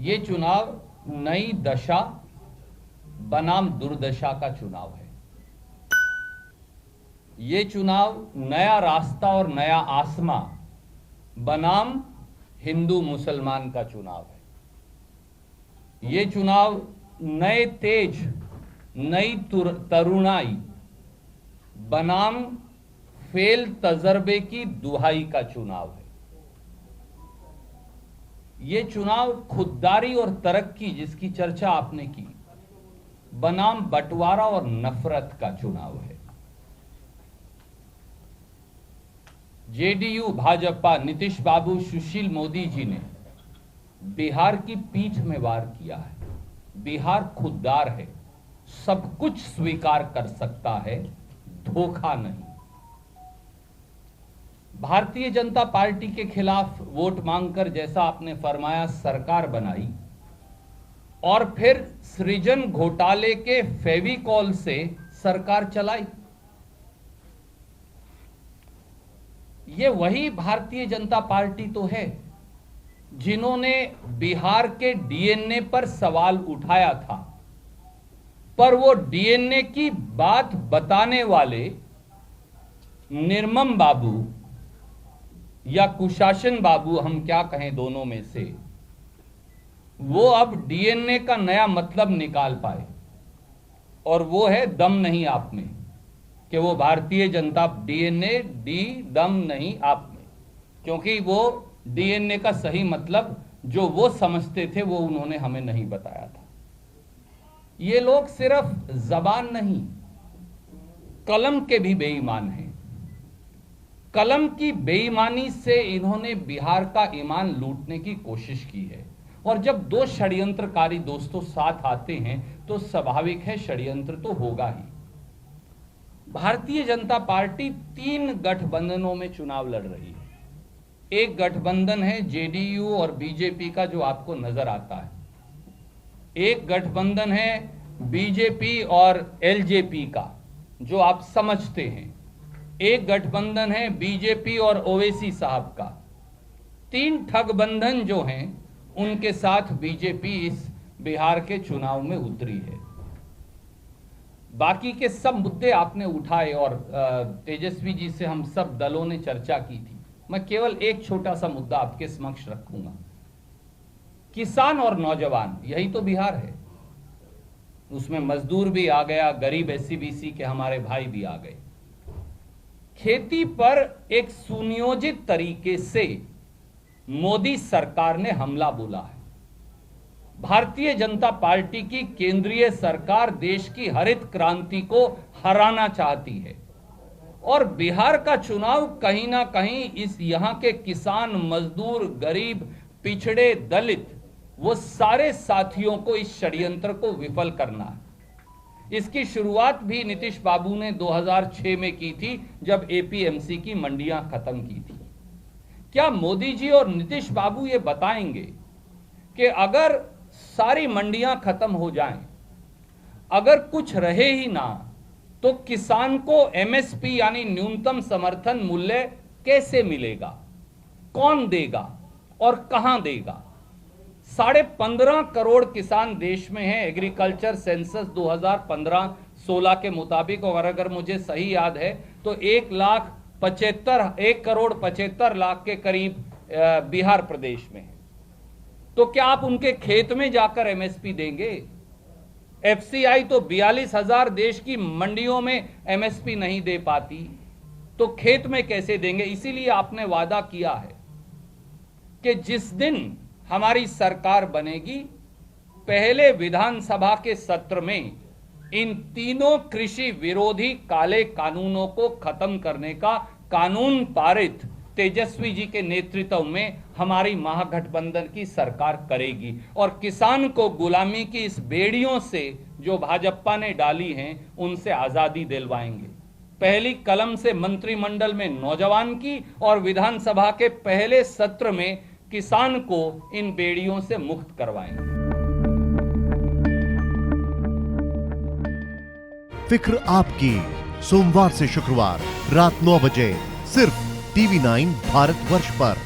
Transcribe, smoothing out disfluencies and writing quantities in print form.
ये चुनाव नई दशा बनाम दुर्दशा का चुनाव है। ये चुनाव नया रास्ता और नया आसमां बनाम हिंदू मुसलमान का चुनाव है। ये चुनाव नए तेज, नई तरुणाई बनाम फेल तजर्बे की दुहाई का चुनाव है। ये चुनाव खुददारी और तरक्की, जिसकी चर्चा आपने की, बनाम बंटवारा और नफरत का चुनाव है। जेडीयू, भाजपा, नीतीश बाबू, सुशील मोदी जी ने बिहार की पीठ में वार किया है। बिहार खुददार है, सब कुछ स्वीकार कर सकता है, धोखा नहीं। भारतीय जनता पार्टी के खिलाफ वोट मांगकर, जैसा आपने फरमाया, सरकार बनाई और फिर सृजन घोटाले के फेविकॉल से सरकार चलाई। ये वही भारतीय जनता पार्टी तो है जिन्होंने बिहार के डीएनए पर सवाल उठाया था, पर वो डीएनए की बात बताने वाले निर्मम बाबू या कुशासन बाबू, हम क्या कहें दोनों में से, वो अब डीएनए का नया मतलब निकाल पाए, और वो है दम नहीं आप में, कि वो भारतीय जनता डीएनए दम नहीं आप में, क्योंकि वो डीएनए का सही मतलब जो वो समझते थे वो उन्होंने हमें नहीं बताया था। ये लोग सिर्फ जबान नहीं, कलम के भी बेईमान हैं। कलम की बेईमानी से इन्होंने बिहार का ईमान लूटने की कोशिश की है, और जब दो षड्यंत्रकारी दोस्तों साथ आते हैं तो स्वाभाविक है षड्यंत्र तो होगा ही। भारतीय जनता पार्टी 3 गठबंधनों में चुनाव लड़ रही है। एक गठबंधन है जेडीयू और बीजेपी का, जो आपको नजर आता है। एक गठबंधन है बीजेपी और एलजेपी का, जो आप समझते हैं। एक गठबंधन है बीजेपी और ओवैसी साहब का। 3 ठगबंधन जो हैं, उनके साथ बीजेपी इस बिहार के चुनाव में उतरी है। बाकी के सब मुद्दे आपने उठाए और तेजस्वी जी से हम सब दलों ने चर्चा की थी। मैं केवल एक छोटा सा मुद्दा आपके समक्ष रखूंगा। किसान और नौजवान, यही तो बिहार है। उसमें मजदूर भी आ गया, गरीब एससीबीसी के हमारे भाई भी आ गए। खेती पर एक सुनियोजित तरीके से मोदी सरकार ने हमला बोला है। भारतीय जनता पार्टी की केंद्रीय सरकार देश की हरित क्रांति को हराना चाहती है, और बिहार का चुनाव कहीं ना कहीं इस यहां के किसान, मजदूर, गरीब, पिछड़े, दलित, वो सारे साथियों को इस षड्यंत्र को विफल करना है। इसकी शुरुआत भी नीतीश बाबू ने 2006 में की थी, जब एपीएमसी की मंडियां खत्म की थी। क्या मोदी जी और नीतीश बाबू ये बताएंगे कि अगर सारी मंडियां खत्म हो जाएं, अगर कुछ रहे ही ना, तो किसान को एमएसपी यानी न्यूनतम समर्थन मूल्य कैसे मिलेगा, कौन देगा और कहां देगा? 15.5 करोड़ किसान देश में हैं। एग्रीकल्चर सेंसस 2015-16 के मुताबिक, और अगर मुझे सही याद है तो 1,75,00,000 के करीब बिहार प्रदेश में है। तो क्या आप उनके खेत में जाकर एमएसपी देंगे? एफसीआई तो 42,000 देश की मंडियों में एमएसपी नहीं दे पाती, तो खेत में कैसे देंगे? इसीलिए आपने वादा किया है कि जिस दिन हमारी सरकार बनेगी, पहले विधानसभा के सत्र में इन तीनों कृषि विरोधी काले कानूनों को खत्म करने का कानून पारित तेजस्वी जी के नेतृत्व में हमारी महागठबंधन की सरकार करेगी, और किसान को गुलामी की इस बेड़ियों से जो भाजपा ने डाली हैं, उनसे आजादी दिलवाएंगे। पहली कलम से मंत्रिमंडल में नौजवान की, और विधानसभा के पहले सत्र में किसान को इन बेड़ियों से मुक्त करवाएंगे। फिक्र आपकी, सोमवार से शुक्रवार रात 9 बजे सिर्फ TV9 भारतवर्ष पर।